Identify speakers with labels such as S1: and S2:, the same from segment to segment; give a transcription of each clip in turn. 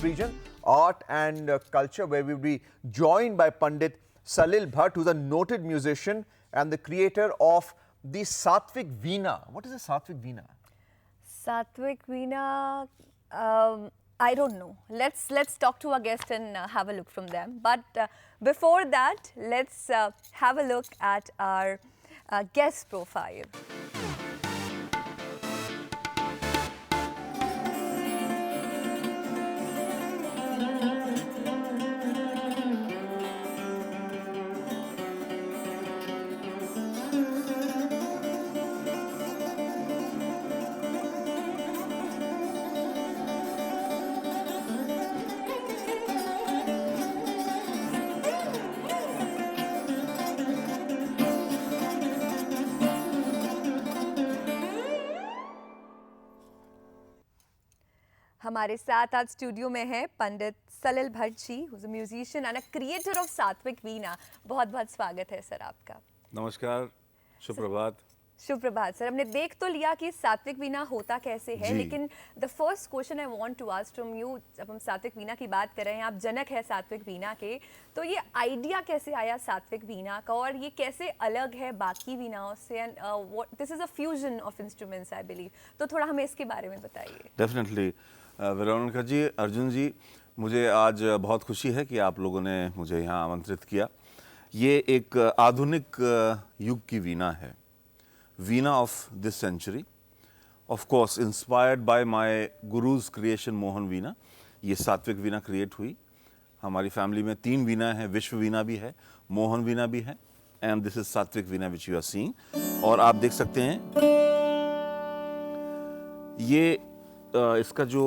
S1: this region, art and culture, where we'll be joined by Pandit Salil Bhatt, who's a noted musician and the creator of the Satvik Veena. What is a Satvik Veena?
S2: Satvik Veena, I don't know. Let's talk to our guest and have a look from them. But before that, let's have a look at our guest profile. हमारे साथ आज studio में है पंडित Salil Bhatt ji, who's a musician and a creator of सात्विक वीणा. बहुत बहुत स्वागत है सर आपका.
S3: नमस्कार, शुभ प्रभात.
S2: शुभ प्रभात सर. हमने देख तो लिया कि सात्विक वीणा होता कैसे है, लेकिन the first question I want to ask from you, जब हम सात्विक वीणा की बात कर रहे हैं, आप जनक है सात्विक वीणा के, तो ये आइडिया कैसे आया सात्विक वीणा का और ये कैसे अलग है बाकी वीणाओं से, and this is a fusion of instruments I believe, तो थोड़ा हमें इसके बारे में बताइए.
S3: डेफिनेटली वेरोनिका जी, अर्जुन जी, मुझे आज बहुत खुशी है कि आप लोगों ने मुझे यहाँ आमंत्रित किया. ये एक आधुनिक युग की वीणा है, veena of this century, of course inspired by my guru's creation Mohan Veena. ये सात्विक वीणा क्रिएट हुई. हमारी फैमिली में 3 वीणा है, विश्व वीणा भी है, मोहन वीणा भी है, एंड दिस इज सात्विक वीणा विच यू आर सीइंग. और आप देख सकते हैं ये इसका जो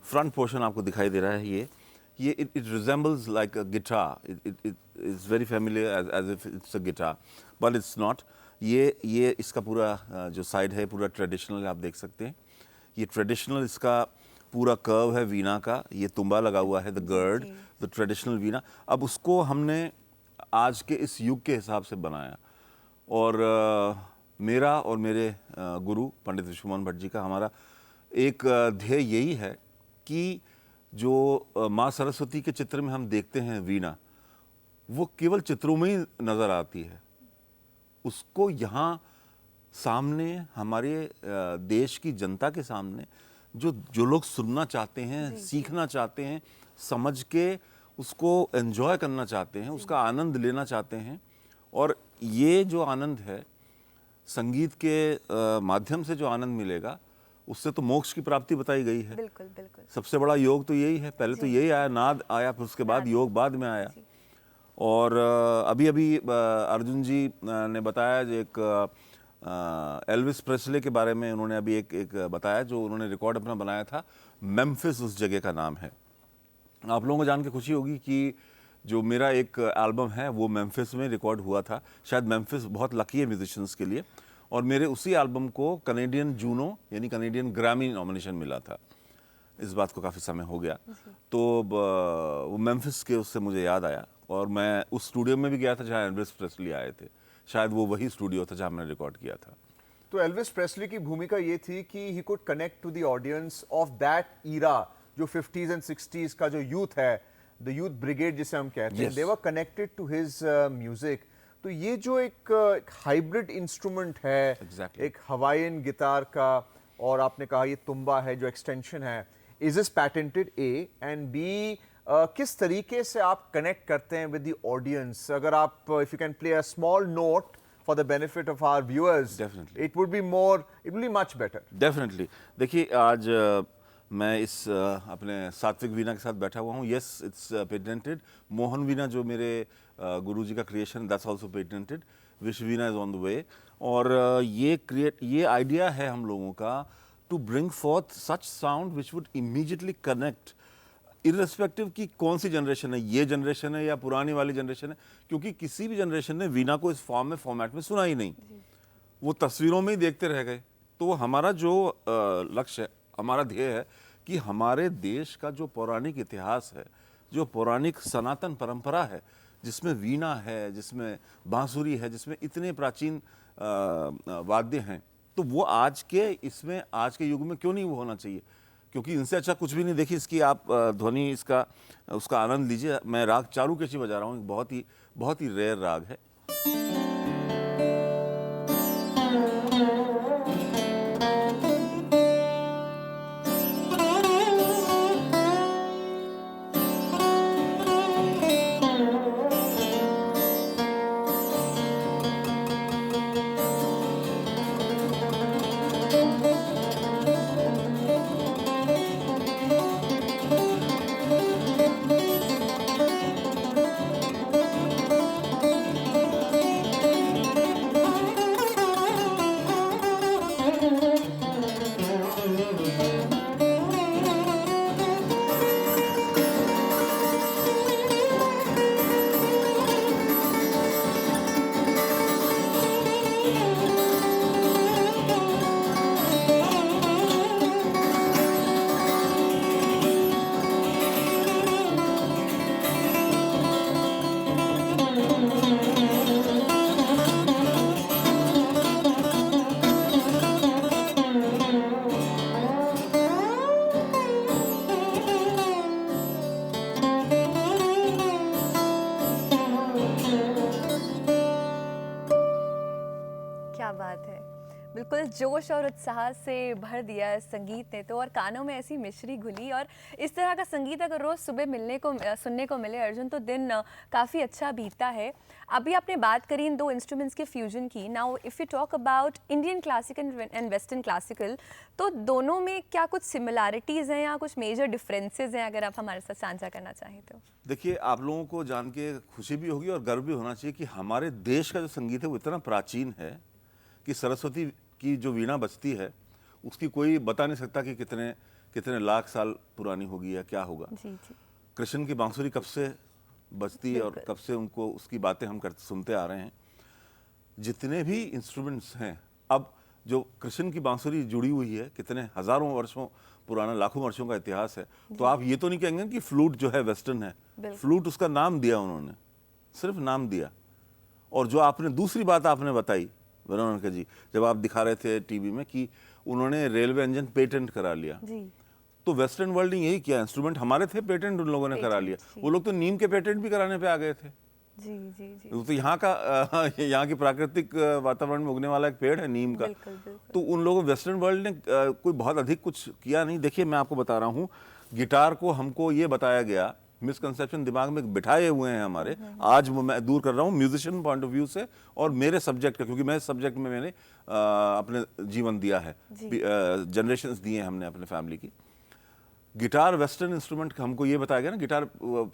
S3: फ्रंट पोर्शन आपको दिखाई दे रहा है, ये it resembles like a guitar. It is very familiar as if it's a guitar, but it's not. ये इसका पूरा जो साइड है पूरा ट्रेडिशनल आप देख सकते हैं. ये ट्रेडिशनल इसका पूरा कर्व है वीणा का. ये तुम्बा लगा हुआ है, द गर्ड, द ट्रेडिशनल वीणा. अब उसको हमने आज के इस युग के हिसाब से बनाया, और मेरा और मेरे गुरु पंडित विश्वमोहन भट्ट जी का हमारा एक ध्येय यही है कि जो माँ सरस्वती के चित्र में हम देखते हैं वीणा, वो केवल चित्रों में ही नज़र आती है. उसको यहाँ सामने हमारे देश की जनता के सामने जो लोग सुनना चाहते हैं, सीखना चाहते हैं, समझ के उसको एंजॉय करना चाहते हैं, उसका आनंद लेना चाहते हैं. और ये जो आनंद है संगीत के माध्यम से जो आनंद मिलेगा, उससे तो मोक्ष की प्राप्ति बताई गई है.
S2: बिल्कुल बिल्कुल.
S3: सबसे बड़ा योग तो यही है. पहले तो यही आया, नाद आया, फिर उसके बाद योग बाद में आया. और अभी अर्जुन जी ने बताया जो एक एल्विस प्रेस्ले के बारे में उन्होंने अभी एक बताया, जो उन्होंने रिकॉर्ड अपना बनाया था. मेम्फिस उस जगह का नाम है. आप लोगों को जान के खुशी होगी कि जो मेरा एक एल्बम है वो मेम्फिस में रिकॉर्ड हुआ था. शायद मेम्फिस बहुत लकी है म्यूजिशियंस के लिए, और मेरे उसी एल्बम को कनेडियन जूनो यानी कनेडियन ग्रैमी नॉमिनेशन मिला था. इस बात को काफ़ी समय हो गया, तो वो मेम्फिस के उससे मुझे याद आया, और मैं उस स्टूडियो में भी गया था जहाँ एल्विस प्रेस्ली आए थे. शायद वो वही स्टूडियो था जहाँ मैंने रिकॉर्ड किया था.
S1: तो एल्विस प्रेस्ली की भूमिका ये थी कि he could connect to the audience of that era, जो 50s एंड 60s का जो यूथ है, द यूथ ब्रिगेड जिसे हम कहते हैं, they were connected to his music. तो ये जो एक हाइब्रिड इंस्ट्रूमेंट है, एक हवाईन गिटार का, और आपने कहा ये तुम्बा है जो एक्सटेंशन है, is this patented A, and B किस तरीके से आप कनेक्ट करते हैं विद द ऑडियंस? अगर आप if you can play a small note for the benefit of our viewers,
S3: definitely
S1: it would be much better.
S3: Definitely. देखिए आज मैं इस अपने सात्विक वीणा के साथ बैठा हुआ हूँ. Yes, it's patented. Mohan Veena जो मेरे गुरुजी का creation, that's also patented. Vishwa Veena is on the way. और ये आइडिया है हम लोगों का to bring forth such sound which would immediately connect, irrespective की कौन सी जनरेशन है, ये जनरेशन है या पुरानी वाली जनरेशन है, क्योंकि किसी भी जनरेशन ने वीणा को इस फॉर्मेट में सुना ही नहीं. वो तस्वीरों में ही देखते रह गए. तो हमारा जो लक्ष्य है, हमारा ध्येय है कि हमारे देश का जो पौराणिक इतिहास है, जो पौराणिक सनातन परंपरा है, जिसमें वीणा है, जिसमें बांसुरी है, जिसमें इतने प्राचीन वाद्य हैं, तो वो आज के युग में क्यों नहीं वो होना चाहिए. क्योंकि इनसे अच्छा कुछ भी नहीं। देखिए इसकी आप ध्वनि इसका उसका आनंद लीजिए। मैं राग चारुकेशी बजा रहा हूँ, बहुत ही रेयर राग है।
S2: क्या बात है, बिल्कुल जोश और उत्साह से भर दिया है संगीत ने तो, और कानों में ऐसी मिश्री घुली। और इस तरह का संगीत अगर रोज़ सुबह सुनने को मिले अर्जुन, तो दिन काफ़ी अच्छा बीतता है। अभी आपने बात करी इन दो इंस्ट्रूमेंट्स के फ्यूजन की। Now if you talk about Indian classical and western classical, तो दोनों में क्या कुछ सिमिलैरिटीज़ हैं या कुछ मेजर डिफरेंसेस हैं, अगर आप हमारे साथ साझा करना चाहें तो?
S3: देखिए आप लोगों को जान के खुशी भी होगी और गर्व भी होना चाहिए कि हमारे देश का जो संगीत है वो इतना प्राचीन है कि सरस्वती की जो वीणा बजती है उसकी कोई बता नहीं सकता कि कितने कितने लाख साल पुरानी होगी या क्या होगा।
S2: जी जी।
S3: कृष्ण की बांसुरी कब से बजती है और कब से उनको उसकी बातें हम सुनते आ रहे हैं। जितने भी इंस्ट्रूमेंट्स हैं, अब जो कृष्ण की बांसुरी जुड़ी हुई है, कितने हजारों वर्षों पुराना, लाखों वर्षों का इतिहास है। तो आप ये तो नहीं कहेंगे कि फ्लूट जो है वेस्टर्न है। फ्लूट उसका नाम दिया उन्होंने, सिर्फ नाम दिया। और जो आपने दूसरी बात आपने बताई वरुण जी, जब आप दिखा रहे थे टीवी में कि उन्होंने रेलवे इंजन पेटेंट करा लिया,
S2: जी।
S3: तो वेस्टर्न वर्ल्ड ने यही किया। इंस्ट्रूमेंट हमारे थे, पेटेंट उन लोगों ने करा लिया। वो लोग तो नीम के पेटेंट भी कराने पे आ गए थे।
S2: जी जी जी।
S3: तो यहाँ की प्राकृतिक वातावरण में उगने वाला एक पेड़ है नीम का।
S2: बिल्कुल बिल्कुल।
S3: तो उन लोगों वेस्टर्न वर्ल्ड ने कोई बहुत अधिक कुछ किया नहीं। देखिए मैं आपको बता रहा हूँ, गिटार को हमको ये बताया गया, मिसकंसेप्शन दिमाग में बिठाए हुए हैं हमारे। आज वो मैं दूर कर रहा हूँ म्यूजिशियन पॉइंट ऑफ व्यू से और मेरे सब्जेक्ट का, क्योंकि मैं इस सब्जेक्ट में मैंने अपने जीवन दिया है, जनरेशंस दिए हैं हमने अपने फैमिली की। गिटार वेस्टर्न इंस्ट्रूमेंट, हमको ये बताया गया ना, गिटार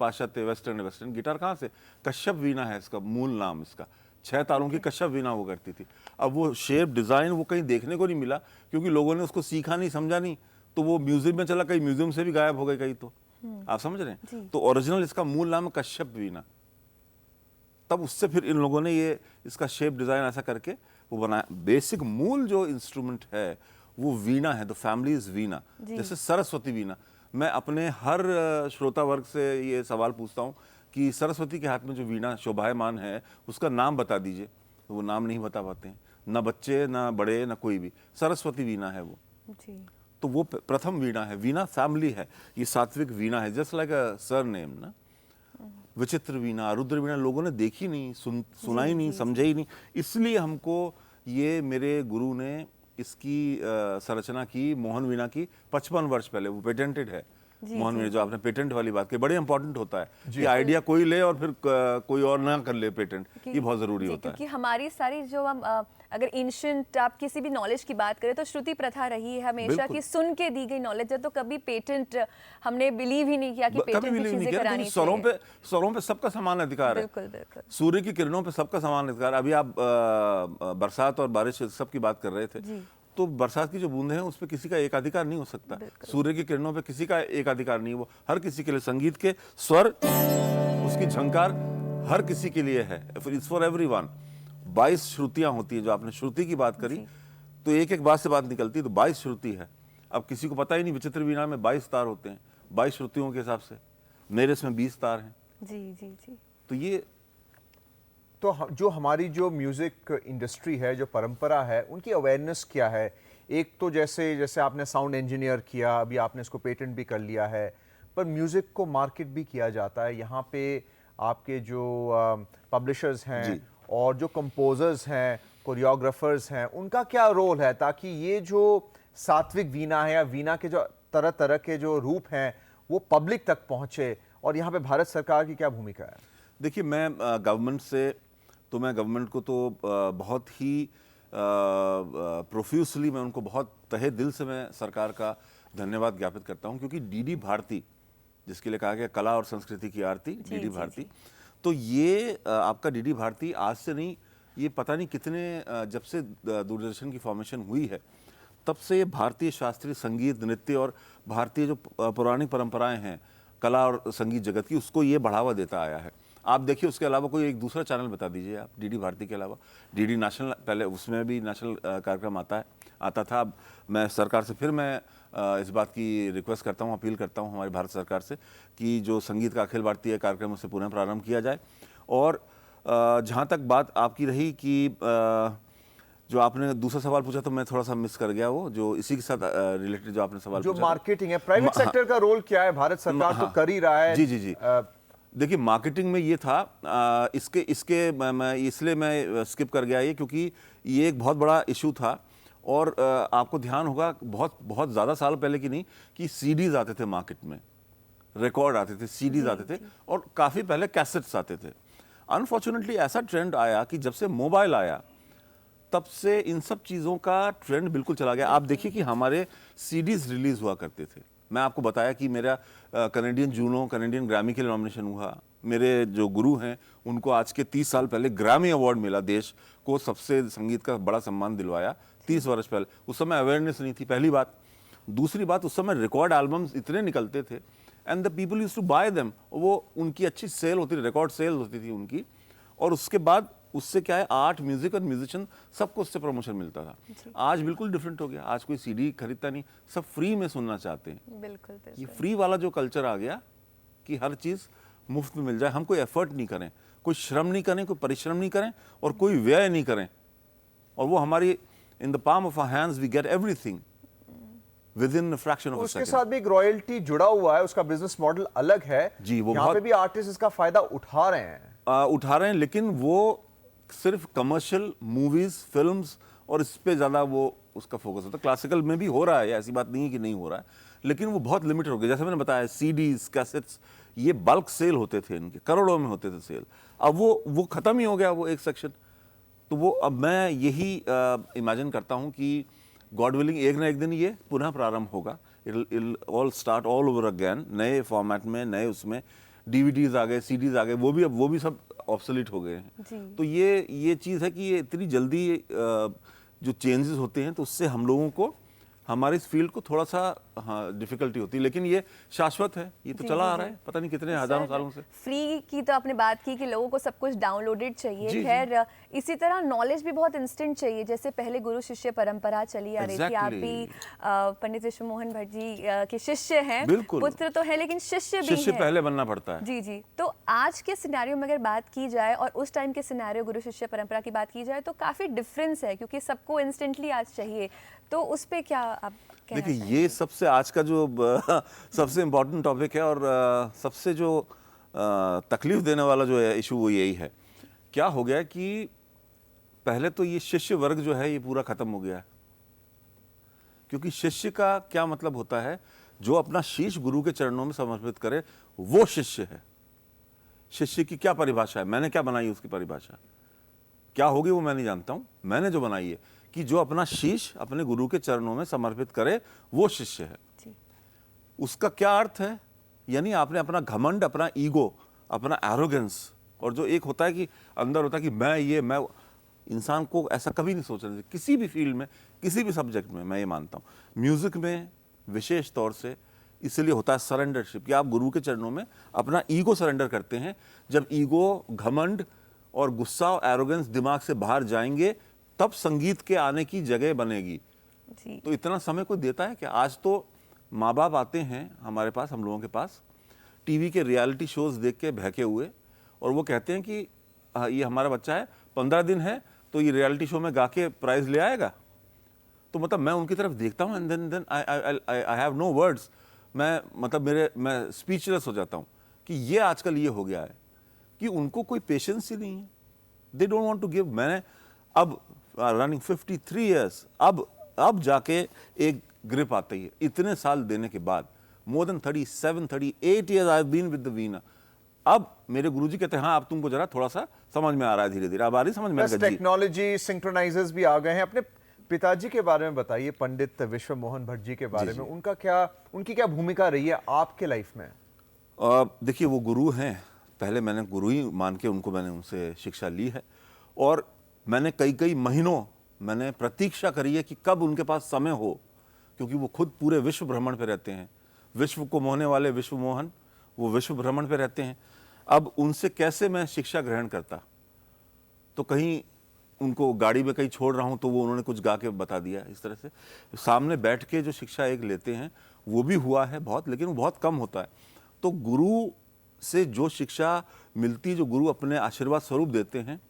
S3: पाश्चात्य वेस्टर्न। गिटार कहाँ से? कश्यप वीणा है इसका मूल नाम। इसका 6 तारों की कश्यप वीणा वो करती थी। अब वो शेप डिजाइन वो कहीं देखने को नहीं मिला, क्योंकि लोगों ने उसको सीखा नहीं, समझा नहीं, तो वो म्यूजियम में चला, कहीं म्यूजियम से भी गायब हो गई कहीं। तो आप समझ रहे हैं? तो ओरिजिनल इसका मूल नाम है कश्यप वीणा। तब उससे फिर इन लोगों ने ये इसका शेप डिजाइन ऐसा करके वो बनाया। बेसिक मूल जो इंस्ट्रूमेंट है वो वीणा है, द फैमिली इज वीणा। जैसे सरस्वती वीणा, मैं अपने हर श्रोता वर्ग से ये सवाल पूछता हूँ कि सरस्वती के हाथ में जो वीणा शोभायमान है उसका नाम बता दीजिए, तो वो नाम नहीं बता पाते हैं, ना बच्चे ना बड़े ना कोई भी। सरस्वती वीणा है वो
S2: जी।
S3: तो वो प्रथम वीणा है। वीणा फैमिली है, ये सात्विक वीणा है, जस्ट लाइक अ सरनेम ना। विचित्र वीणा, रुद्र वीणा लोगों ने देखी नहीं, सुना ही नहीं, समझा ही नहीं। इसलिए हमको ये मेरे गुरु ने इसकी संरचना की मोहन वीणा की 55 वर्ष पहले। वो पेटेंटेड है मोहन वीणा। जो आपने पेटेंट वाली बात की, बड़े इंपॉर्टेंट होता है कि आइडिया कोई ले और फिर कोई और ना कर ले पेटेंट, ये बहुत जरूरी होता है।
S2: क्योंकि हमारी सारी जो हम अगर एंशिएंट आप किसी भी नॉलेज की बात करें तो श्रुति प्रथा रही है हमेशा कि सुन के दी गई नॉलेज है, तो कभी पेटेंट हमने बिलीव ही नहीं किया कि पेटेंट की चीजें करानी चाहिए।
S3: स्वरों पे सबका समान अधिकार है।
S2: बिल्कुल बिल्कुल।
S3: सूर्य की किरणों पे सबका समान अधिकार। अभी आप बरसात और बारिश सब की बात कर रहे थे, तो बरसात की जो बूंदें हैं उस पर किसी का एक अधिकार नहीं हो सकता। सूर्य की किरणों पे किसी का एक अधिकार नहीं है। वो हर किसी के लिए, संगीत के स्वर, उसकी झंकार हर किसी के लिए है। It's for everyone. 22 श्रुतियां होती है। जो आपने श्रुति की बात करी, तो एक एक बात से बात निकलती है, तो 22 श्रुति है। अब किसी को पता ही नहीं, विचित्र वीणा में 22 तार होते हैं 22 श्रुतियों के हिसाब से। मेरे इसमें 20 तार हैं।
S2: जी जी जी।
S3: तो ये
S1: जो हमारी जो म्यूजिक इंडस्ट्री है, जो परंपरा है, उनकी अवेयरनेस क्या है? एक तो जैसे जैसे आपने साउंड इंजीनियर किया, अभी आपने इसको पेटेंट भी कर लिया है, पर म्यूज़िक को मार्केट भी किया जाता है। यहाँ पे आपके जो पब्लिशर्स हैं
S3: जी।
S1: और जो कंपोजर्स हैं, कोरियोग्राफर्स हैं, उनका क्या रोल है ताकि ये जो सात्विक वीणा है या वीणा के जो तरह तरह के जो रूप हैं वो पब्लिक तक पहुंचे, और यहाँ पे भारत सरकार की क्या भूमिका है?
S3: देखिए, मैं गवर्नमेंट से तो मैं गवर्नमेंट को तो बहुत ही प्रोफ्यूसली मैं उनको बहुत तहे दिल से मैं सरकार का धन्यवाद ज्ञापित करता हूं, क्योंकि डीडी भारती, जिसके लिए कहा गया कला और संस्कृति की आरती, डीडी भारती, तो ये आपका डीडी भारती आज से नहीं, ये पता नहीं कितने जब से दूरदर्शन की फॉर्मेशन हुई है तब से ये भारतीय शास्त्रीय संगीत, नृत्य और भारतीय जो पुरानी परंपराएं हैं कला और संगीत जगत की, उसको ये बढ़ावा देता आया है। आप देखिए, उसके अलावा कोई एक दूसरा चैनल बता दीजिए आप, डीडी भारती के अलावा। डीडी नेशनल, पहले उसमें भी नेशनल कार्यक्रम आता था। अब मैं सरकार से फिर मैं इस बात की रिक्वेस्ट करता हूँ, अपील करता हूँ हमारी भारत सरकार से कि जो संगीत का अखिल भारतीय कार्यक्रम उसे पुनः प्रारंभ किया जाए। और जहाँ तक बात आपकी रही कि जो आपने दूसरा सवाल पूछा तो मैं थोड़ा सा मिस कर गया, वो जो इसी के साथ रिलेटेड जो आपने सवाल
S1: जो
S3: पूछा,
S1: मार्केटिंग है, प्राइवेट सेक्टर का रोल क्या है? भारत सरकार तो कर ही रहा है।
S3: जी जी जी। देखिए, मार्केटिंग में ये था, मैं इसलिए मैं स्किप कर गया ये, क्योंकि ये एक बहुत बड़ा इशू था। और आपको ध्यान होगा बहुत बहुत ज़्यादा साल पहले की नहीं कि सीडीज आते थे मार्केट में, रिकॉर्ड आते थे, सीडीज आते थे, और काफ़ी पहले कैसेट्स आते थे। अनफॉर्चुनेटली ऐसा ट्रेंड आया कि जब से मोबाइल आया तब से इन सब चीज़ों का ट्रेंड बिल्कुल चला गया। आप देखिए कि हमारे सीडीज रिलीज हुआ करते थे। मैं आपको बताया कि मेरा कैनेडियन जूनो, कैनेडियन ग्रैमी के लिए नॉमिनेशन हुआ। मेरे जो गुरु हैं उनको आज के 30 साल पहले ग्रैमी अवार्ड मिला, देश को सबसे संगीत का बड़ा सम्मान दिलवाया 30 वर्ष पहले। उस समय अवेयरनेस नहीं थी, पहली बात। दूसरी बात, उस समय रिकॉर्ड एल्बम्स इतने निकलते थे and the people used to buy them, वो उनकी अच्छी सेल होती थी, रिकॉर्ड सेल होती थी उनकी। और उसके बाद उससे क्या है, आर्ट, म्यूजिक और म्यूजिशियन सबको उससे प्रमोशन मिलता था। आज बिल्कुल डिफरेंट हो गया। आज कोई सीडी खरीदता नहीं, सब फ्री में सुनना चाहते हैं।
S2: बिल्कुल
S3: ये
S2: बिल्कुल।
S3: फ्री वाला जो कल्चर आ गया कि हर चीज़ मुफ्त में मिल जाए, हम कोई एफर्ट नहीं करें, कोई श्रम नहीं करें, कोई परिश्रम नहीं करें और कोई व्यय नहीं करें, और वो हमारी in the palm of our hands we get everything with in fraction of a
S1: उसके
S3: सेकंड।
S1: साथ भी एक रॉयल्टी जुड़ा हुआ है, उसका बिजनेस मॉडल अलग है
S3: जी, वो
S1: यहाँ
S3: बहुत
S1: पे भी आर्टिस्ट इसका फायदा उठा रहे हैं।
S3: लेकिन वो सिर्फ कमर्शियल मूवीज, फिल्म्स और इस पे ज़्यादा वो उसका फोकस होता है। क्लासिकल में भी हो रहा है, ऐसी बात नहीं है कि नहीं हो रहा है, लेकिन वो बहुत लिमिटेड हो गया। जैसे मैंने बताया, सीडीज, कैसेट्स, ये बल्क सेल होते थे, इनके करोड़ों में होते थे सेल। अब वो खत्म ही हो गया, वो एक सेक्शन। तो वो अब मैं यही इमेजिन करता हूँ कि गॉड विलिंग एक ना एक दिन ये पुनः प्रारंभ होगा। It all start all over again, नए फॉर्मेट में, नए उसमें। डीवीडीज आ गए, सीडीज आ गए, वो भी सब ऑब्सोलीट हो गए हैं। तो ये चीज़ है कि ये इतनी जल्दी जो चेंजेस होते हैं तो उससे हम लोगों को, हमारे इस फील्ड को थोड़ा सा डिफिकल्टी होती है, लेकिन ये शाश्वत है, ये तो चला आ रहा है पता नहीं कितने हजारों सालों से।
S2: फ्री की तो आपने बात की कि लोगों को सब कुछ डाउनलोडेड चाहिए।
S3: जी,
S2: खैर, इसी तरह नॉलेज भी बहुत इंस्टेंट चाहिए। जैसे पहले गुरु शिष्य परंपरा चली आ रही थी, आप भी पंडित विश्व मोहन भट्ट जी के शिष्य हैं, पुत्र तो है लेकिन शिष्य भी
S3: शिष्य
S2: हैं।
S3: पहले बनना पड़ता है।
S2: जी जी। तो आज के सिनेरियो में अगर बात की जाए और उस टाइम के सिनेरियो गुरु शिष्य परंपरा की बात की जाए तो काफी डिफरेंस है, क्योंकि सबको इंस्टेंटली आज चाहिए। तो उस पे क्या आप कहना
S3: देखिए,
S2: चाहेंगे?
S3: ये सबसे आज का जो सबसे इम्पोर्टेंट टॉपिक है, और सबसे जो तकलीफ देने वाला जो है इशू वो यही है। क्या हो गया कि पहले तो ये शिष्य वर्ग जो है ये पूरा खत्म हो गया है, क्योंकि शिष्य का क्या मतलब होता है, जो अपना शीश गुरु के चरणों में समर्पित करे वो शिष्य है। शिष्य की क्या परिभाषा है, मैंने क्या बनाई उसकी परिभाषा क्या होगी वो मैं नहीं जानता हूं। मैंने जो बनाई है कि जो अपना शीश अपने गुरु के चरणों में समर्पित करे वो शिष्य है। उसका क्या अर्थ है, यानी आपने अपना घमंड, अपना ईगो, अपना एरोगेंस, और जो एक होता है कि अंदर होता है कि मैं इंसान को ऐसा कभी नहीं सोचना चाहिए किसी भी फील्ड में, किसी भी सब्जेक्ट में। मैं ये मानता हूँ म्यूजिक में विशेष तौर से इसलिए होता है सरेंडरशिप, कि आप गुरु के चरणों में अपना ईगो सरेंडर करते हैं। जब ईगो, घमंड और गुस्सा और एरोगेंस दिमाग से बाहर जाएंगे तब संगीत के आने की जगह बनेगी।
S2: जी।
S3: तो इतना समय कोई देता है क्या? आज तो माँ बाप आते हैं हमारे पास, हम लोगों के पास, टीवी के रियलिटी शोज देख के बहके हुए, और वो कहते हैं कि ये हमारा बच्चा है, 15 दिन है तो ये रियलिटी शो में गा के प्राइज ले आएगा। तो मतलब मैं उनकी तरफ देखता हूँ and then I have no words. मैं स्पीचलेस हो जाता हूँ कि ये आजकल ये हो गया है कि उनको कोई पेशेंस ही नहीं है, they don't want to give. मैंने अब रनिंग 53 इयर्स, अब जाके एक ग्रिप आती है इतने साल देने के बाद। More than 37-38 years I have been with the veena. अब मेरे गुरुजी कहते हैं हाँ अब तुमको जरा थोड़ा सा समझ में आ रहा है, धीरे धीरे अब आ रही समझ में।
S1: टेक्नोलॉजी सिंक्रोनाइजर्स भी आ गए हैं। अपने पिताजी के बारे में बताइए, पंडित विश्व मोहन भट्ट जी के बारे में। उनकी क्या भूमिका रही है आपके लाइफ में?
S3: देखिए वो गुरु हैं, पहले मैंने गुरु ही मान के मैंने उनसे शिक्षा ली है, और मैंने कई महीनों मैंने प्रतीक्षा करी है कि कब उनके पास समय हो, क्योंकि वो खुद पूरे विश्व भ्रमण पे रहते हैं। विश्व को मोहने वाले विश्व मोहन, वो विश्व भ्रमण पे रहते हैं। अब उनसे कैसे मैं शिक्षा ग्रहण करता, तो कहीं उनको गाड़ी में कहीं छोड़ रहा हूँ तो वो उन्होंने कुछ गा के बता दिया। इस तरह से सामने बैठ के जो शिक्षा एक लेते हैं वो भी हुआ है बहुत, लेकिन वो बहुत कम होता है। तो गुरु से जो शिक्षा मिलती, जो गुरु अपने आशीर्वाद स्वरूप देते हैं,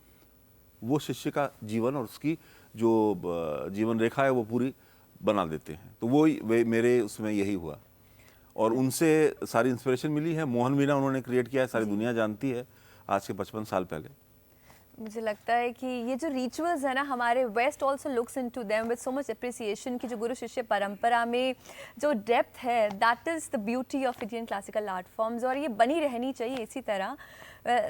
S3: वो शिष्य का जीवन और उसकी जो जीवन रेखा है वो पूरी बना देते हैं। तो वो मेरे उसमें यही हुआ, और उनसे सारी इंस्पिरेशन मिली है। मोहन वीणा उन्होंने क्रिएट किया है, सारी दुनिया जानती है, आज से 55 साल पहले।
S2: मुझे लगता है कि ये जो रिचुअल्स है ना, हमारे west also looks into them with so much appreciation की जो गुरु शिष्य परंपरा में जो डेप्थ है, that is the beauty of Indian classical art forms, और ये बनी रहनी चाहिए इसी तरह।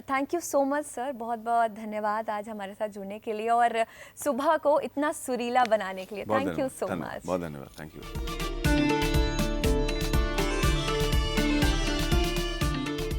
S2: Thank you so much sir, बहुत बहुत धन्यवाद आज हमारे साथ जुड़ने के लिए और सुबह को इतना सुरीला बनाने के लिए। Thank you so much.
S3: बहुत धन्यवाद, थैंक यू।